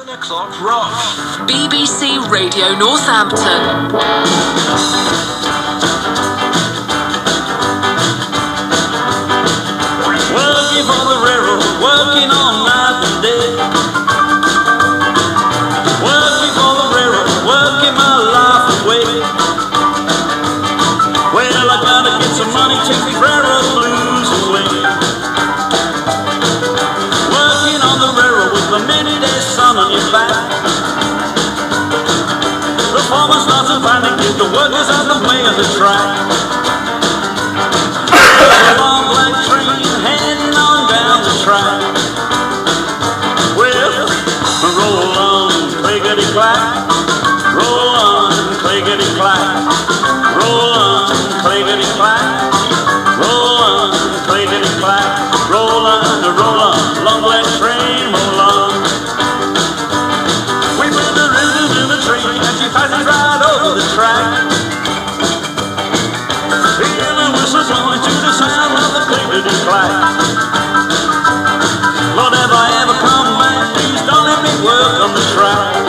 O'clock rock. BBC Radio Northampton. Working for the railroad, working all night and day. Working for the railroad, working my life away. Well, I gotta get some money, take the railroad blues away. Working on the railroad with the many-day sun on your back. The foreman starts to find and get the workers out the way of the track. A long black train heading on down the track. Well, roll on, clickety-clack. Roll on, clickety-clack. Roll on, clickety-clack. Roll on, clickety-clack. Roll on, long black train, roll on. We put the rhythm in the train and she passes right over the track. Hear the whistles blowing to the sound of the clickety-clack. Lord, if I ever come back, please don't let me work on the track.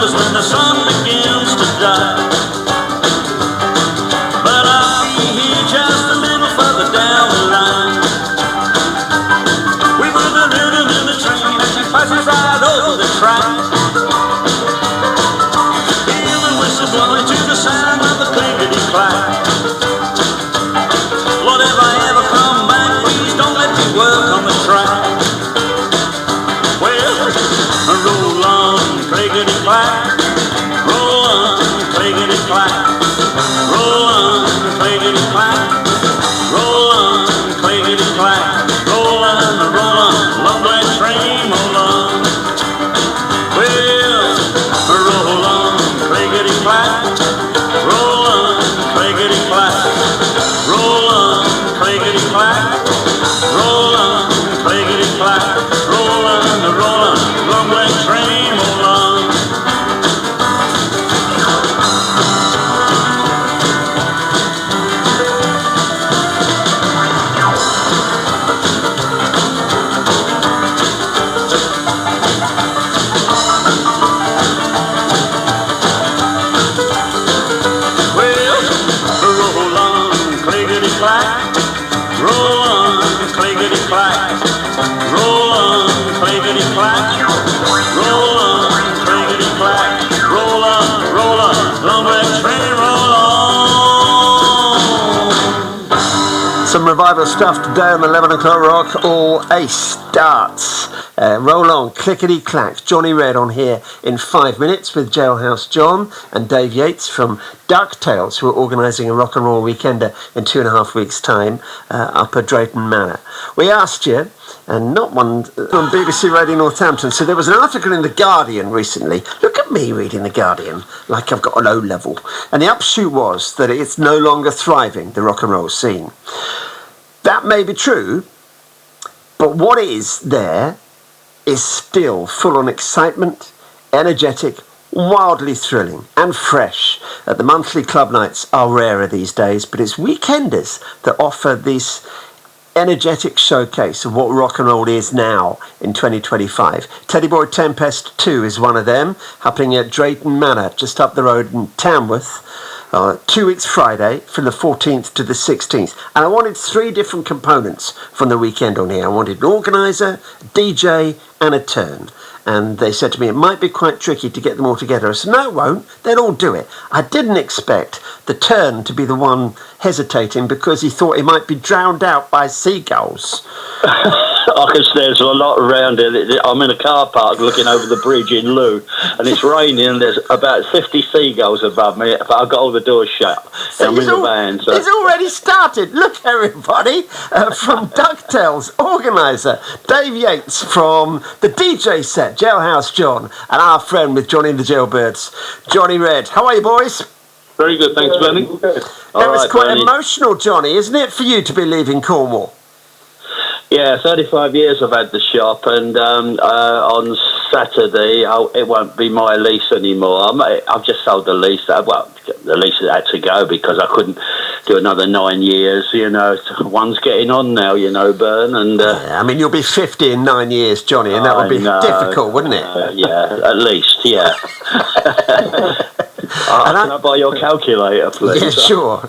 When the sun begins to die, but I'll be here just a little further down the line. We put the rhythm in the train and she passes right over the track. Hear the whistle blowing to the sound of the clickety-clack. Lord, if I ever come back, please don't let me work on the track. Well, roll on, clickety-clack. Roll on, clickety-clack. Roll on, clickety-clack. Roll on, clickety-clack. Roll on, long black train, roll on. Well, roll on, clickety-clack. Roll on, clickety-clack. Roll on, clickety-clack. Roll on, clickety-clack. Roll on, long black train, roll on. Some revival stuff today on the 11 o'clock rock, all ace starts. Roll on, clickety-clack. Johnny Red on here in 5 minutes with Jailhouse John and Dave Yates from DuckTales, who are organising a rock and roll weekender in 2.5 weeks' time up at Drayton Manor. We asked you, and not one on BBC Radio Northampton, so there was an article in The Guardian recently. Look at me reading The Guardian like I've got an O-level. And the upshot was that it's no longer thriving, the rock and roll scene. That may be true, but what is there is still full on excitement, energetic, wildly thrilling and fresh. The monthly club nights are rarer these days, but it's weekenders that offer this energetic showcase of what rock and roll is now in 2025. Teddy Boy Tempest 2 is one of them, happening at Drayton Manor, just up the road in Tamworth. 2 weeks Friday from the 14th to the 16th. And I wanted 3 different components from the weekend on here. I wanted an organiser, DJ and a turn. And they said to me it might be quite tricky to get them all together. I said, no, it won't. They'll all do it. I didn't expect the turn to be the one hesitating because he thought he might be drowned out by seagulls. Because there's a lot around it. I'm in a car park looking over the bridge in Loo, and it's raining, and there's about 50 seagulls above me, but I've got all the doors shut. So I'm in the van. So. It's already started. Look, everybody, from DuckTales, organiser, Dave Yates from the DJ set, Jailhouse John, and our friend with Johnny and the Jailbirds, Johnny Red. How are you, boys? Very good, thanks, Bernie. It was quite emotional, Johnny, isn't it, for you to be leaving Cornwall? Yeah, 35 years I've had the shop, and on Saturday it won't be my lease anymore. I've just sold the lease. Well, the lease had to go because I couldn't do another 9 years. You know, one's getting on now. You know, Bern, and yeah, I mean, you'll be 50 in 9 years, Johnny, and that would be difficult, wouldn't it? Yeah, at least, yeah. Can I buy your calculator, please? Yeah, sure.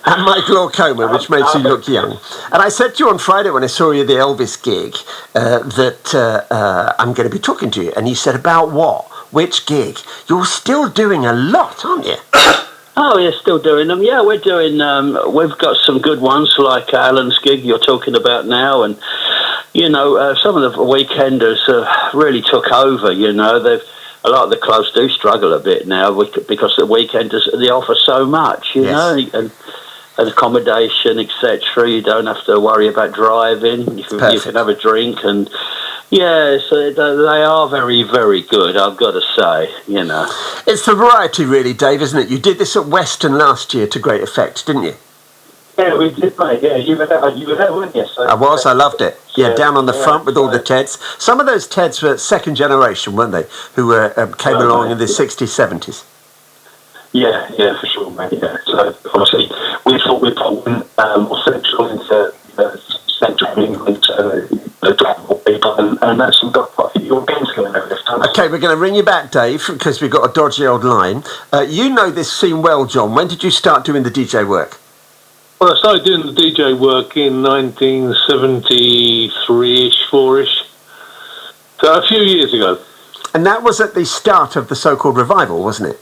And my glaucoma, which makes you look young. And I said to you on Friday when I saw you at the Elvis gig that I'm going to be talking to you. And you said, about what? Which gig? You're still doing a lot, aren't you? Oh, you're still doing them? Yeah, we're doing... we've got some good ones like Alan's gig you're talking about now. And, you know, some of the weekenders really took over, you know. A lot of the clubs do struggle a bit now because the weekenders, they offer so much, you know, and accommodation, etc. You don't have to worry about driving. You can have a drink, and yeah, so they are very, very good, I've got to say, you know. It's the variety, really, Dave, isn't it? You did this at Western last year to great effect, didn't you? Yeah, we did, mate. Yeah, you were there, weren't you? So, I was. I loved it. Yeah, down on the front with all the Teds. Some of those Teds were second generation, weren't they? Who came along in the 60s, 70s. Yeah, for sure, mate. Yeah. So obviously, we thought we'd put more central into central England, people, and that's got quite a few games going over this time. Okay, we're going to ring you back, Dave, because we've got a dodgy old line. You know this scene well, John. When did you start doing the DJ work? Well, I started doing the DJ work in 1973-ish, 4-ish. So a few years ago. And that was at the start of the so-called revival, wasn't it?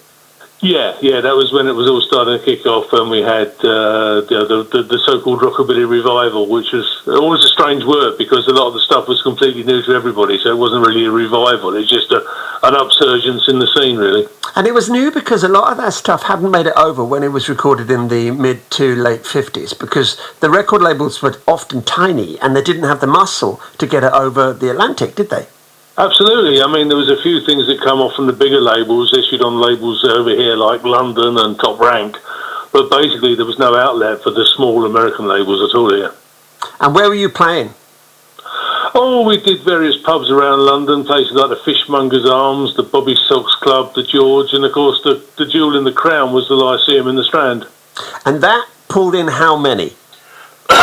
Yeah, that was when it was all starting to kick off, and we had the so-called rockabilly revival, which was always a strange word because a lot of the stuff was completely new to everybody, so it wasn't really a revival, it's just an upsurgence in the scene, really. And it was new because a lot of that stuff hadn't made it over when it was recorded in the mid to late 50s, because the record labels were often tiny and they didn't have the muscle to get it over the Atlantic, did they? Absolutely. I mean, there was a few things that come off from the bigger labels, issued on labels over here like London and Top Rank, but basically there was no outlet for the small American labels at all here. And where were you playing? Oh, we did various pubs around London, places like the Fishmongers Arms, the Bobby Sox Club, the George, and of course the jewel in the crown was the Lyceum in the Strand. And that pulled in how many?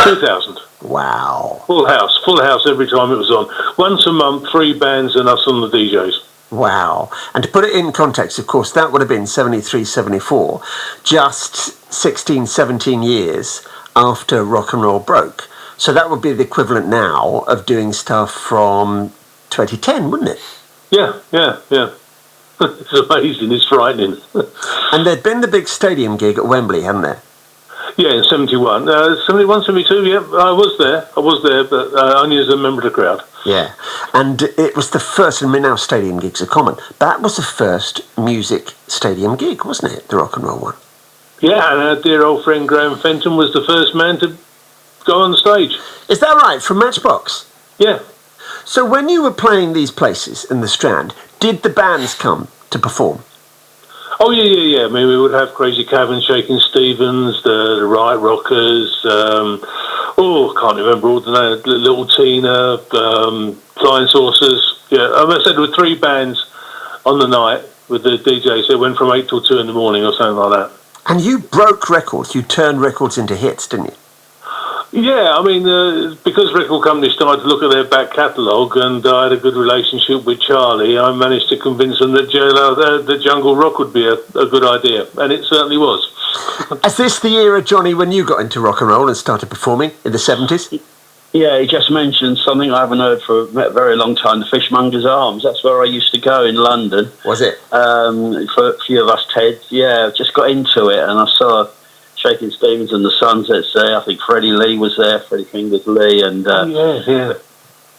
2,000. Wow. Full house every time it was on. Once a month, 3 bands and us on the DJs. Wow. And to put it in context, of course, that would have been 73, 74, just 16, 17 years after rock and roll broke. So that would be the equivalent now of doing stuff from 2010, wouldn't it? Yeah. It's amazing, it's frightening. And there'd been the big stadium gig at Wembley, hadn't there? Yeah, in 71. 71, 72, yeah, I was there, but only as a member of the crowd. Yeah, and it was the first, I mean, now stadium gigs are common. That was the first music stadium gig, wasn't it, the rock and roll one? Yeah, and our dear old friend Graham Fenton was the first man to go on the stage. Is that right, from Matchbox? Yeah. So when you were playing these places in the Strand, did the bands come to perform? Oh, yeah. I mean, we would have Crazy Cavan, Shaking Stevens, the Riot Rockers, I can't remember all the names, Little Tina, Flying Saucers. Yeah, I said there were 3 bands on the night with the DJs. So it went from 8 till 2 in the morning or something like that. And you broke records, you turned records into hits, didn't you? Yeah, I mean, because record companies started to look at their back catalogue, and I had a good relationship with Charlie, I managed to convince them that the Jungle Rock would be a good idea, and it certainly was. Is this the era, Johnny, when you got into rock and roll and started performing in the 70s? Yeah, he just mentioned something I haven't heard for a very long time, the Fishmongers Arms. That's where I used to go in London. Was it? For a few of us Teds, yeah, just got into it, and I saw Shakin' Stevens and the Sunsets there. I think Freddie Lee was there, Freddie Fingers Lee, and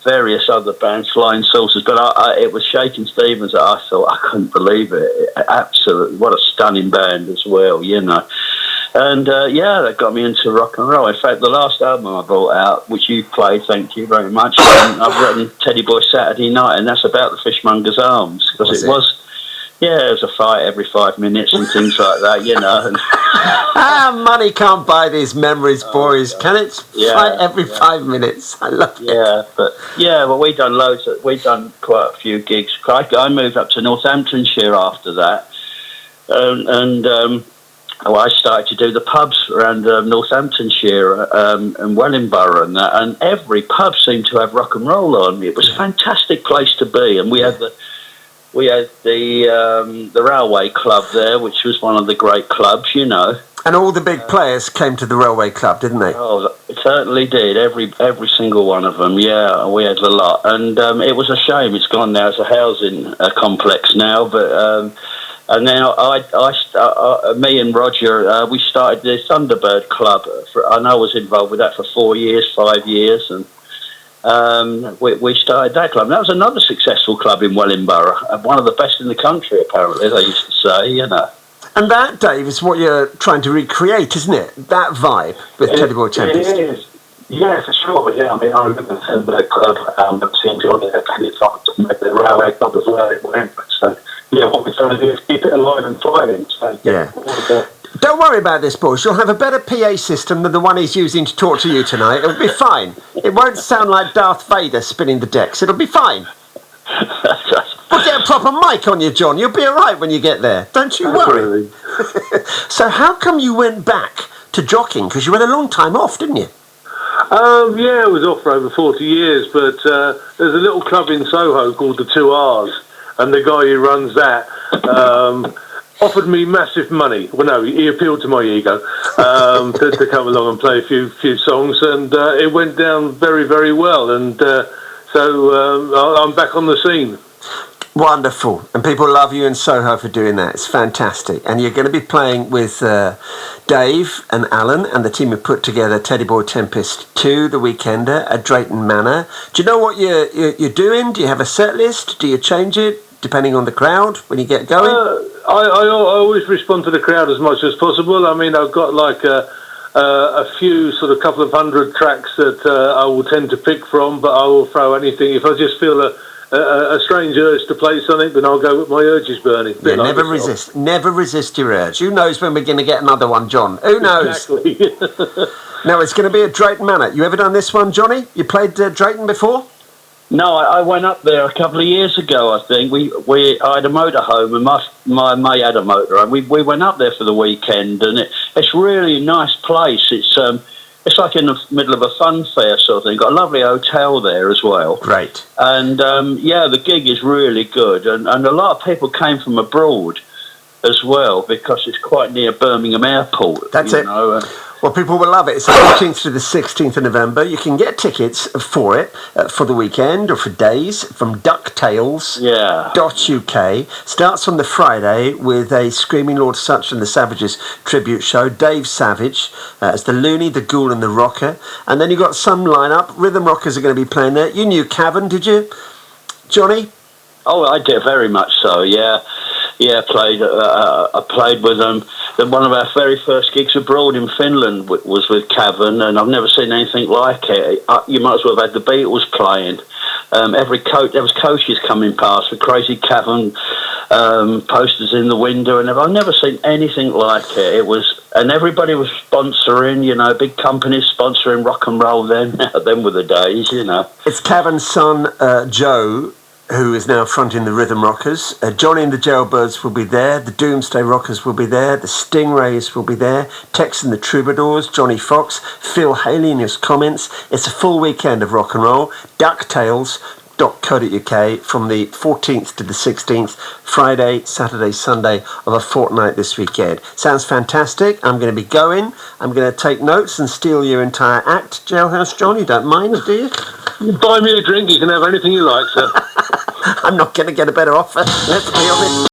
various other bands, Flying Saucers. But it was Shakin' Stevens that I thought, I couldn't believe it. Absolutely, what a stunning band as well, you know. And that got me into rock and roll. In fact, the last album I brought out, which you played, thank you very much, I've written Teddy Boy Saturday Night, and that's about the Fishmonger's Arms, because it was a fight every 5 minutes and things like that, you know. And money can't buy these memories, boys. Can it? Fight every 5 minutes. I love it. But we've done quite a few gigs. I moved up to Northamptonshire after that, I started to do the pubs around Northamptonshire and Wellingborough and that, and every pub seemed to have rock and roll on. It was a fantastic place to be, and we had the Railway Club there, which was one of the great clubs, you know. And all the big players came to the Railway Club, didn't they? Oh, it certainly did. Every single one of them. Yeah, we had a lot, and it was a shame it's gone now. It's a housing complex now, but. And then me and Roger, we started the Thunderbird Club, and I was involved with that for 5 years, and we started that club. And that was another successful club in Wellingborough, one of the best in the country, apparently, they used to say, you know. And that, Dave, is what you're trying to recreate, isn't it? That vibe with Teddy Boy Tempest. It is. Yeah, for sure. Yeah, I mean, I remember the Thunderbird Club. I've seen Johnny at the Railway Club as well. It went, so. Yeah, what we're trying to do is keep it alive and thriving. So, Don't worry about this, boys. You'll have a better PA system than the one he's using to talk to you tonight. It'll be fine. It won't sound like Darth Vader spinning the decks. It'll be fine. We'll get a proper mic on you, John. You'll be all right when you get there. Don't you worry. So how come you went back to jockeying? Because you had a long time off, didn't you? Yeah, I was off for over 40 years, but there's a little club in Soho called the 2 R's. And the guy who runs that offered me massive money. Well, no, he appealed to my ego to come along and play a few songs, and it went down very, very well. And so I'm back on the scene. Wonderful. And people love you in Soho for doing that. It's fantastic. And you're going to be playing with Dave and Alan and the team who put together Teddy Boy Tempest 2, The Weekender, at Drayton Manor. Do you know what you're doing? Do you have a set list? Do you change it depending on the crowd when you get going? I always respond to the crowd as much as possible. I mean, I've got like a few sort of couple of hundred tracks that I will tend to pick from, but I will throw anything. If I just feel a strange urge to play something, then I'll go with my urges burning. Yeah, never resist your urge. Who knows when we're going to get another one, John? Who knows? Exactly. Now, it's going to be at Drayton Manor. You ever done this one, Johnny? You played Drayton before? No, I went up there a couple of years ago, I think. I had a motorhome, and my mate had a motor, and we went up there for the weekend, and it's really a nice place. It's like in the middle of a fun fair sort of thing. Got a lovely hotel there as well. Great. And the gig is really good, and a lot of people came from abroad as well because it's quite near Birmingham Airport. That's it. Well, people will love it. It's the 14th to the 16th of November. You can get tickets for it for the weekend or for days from ducktales.uk. Starts on the Friday with a Screaming Lord Sutch and the Savages tribute show. Dave Savage as the Loony, the Ghoul and the Rocker. And then you've got some lineup. Rhythm Rockers are going to be playing there. You knew Cavern, did you, Johnny? Oh, I did, very much so, yeah. Yeah, I played with them. One of our very first gigs abroad in Finland was with Cavern, and I've never seen anything like it. You might as well have had the Beatles playing. There was coaches coming past with Crazy Cavern posters in the window, and I've never seen anything like it. And everybody was sponsoring, big companies sponsoring rock and roll then. Them were the days, It's Cavern's son, Joe, who is now fronting the Rhythm Rockers. Johnny and the Jailbirds will be there. The Doomsday Rockers will be there. The Stingrays will be there. Tex and the Troubadours, Johnny Fox, Phil Haley in his comments. It's a full weekend of rock and roll. ducktales.co.uk from the 14th to the 16th, Friday, Saturday, Sunday of a fortnight this weekend. Sounds fantastic. I'm going to be going. I'm going to take notes and steal your entire act, Jailhouse John. You don't mind, do you? Buy me a drink. You can have anything you like, sir. I'm not going to get a better offer. Let's be honest.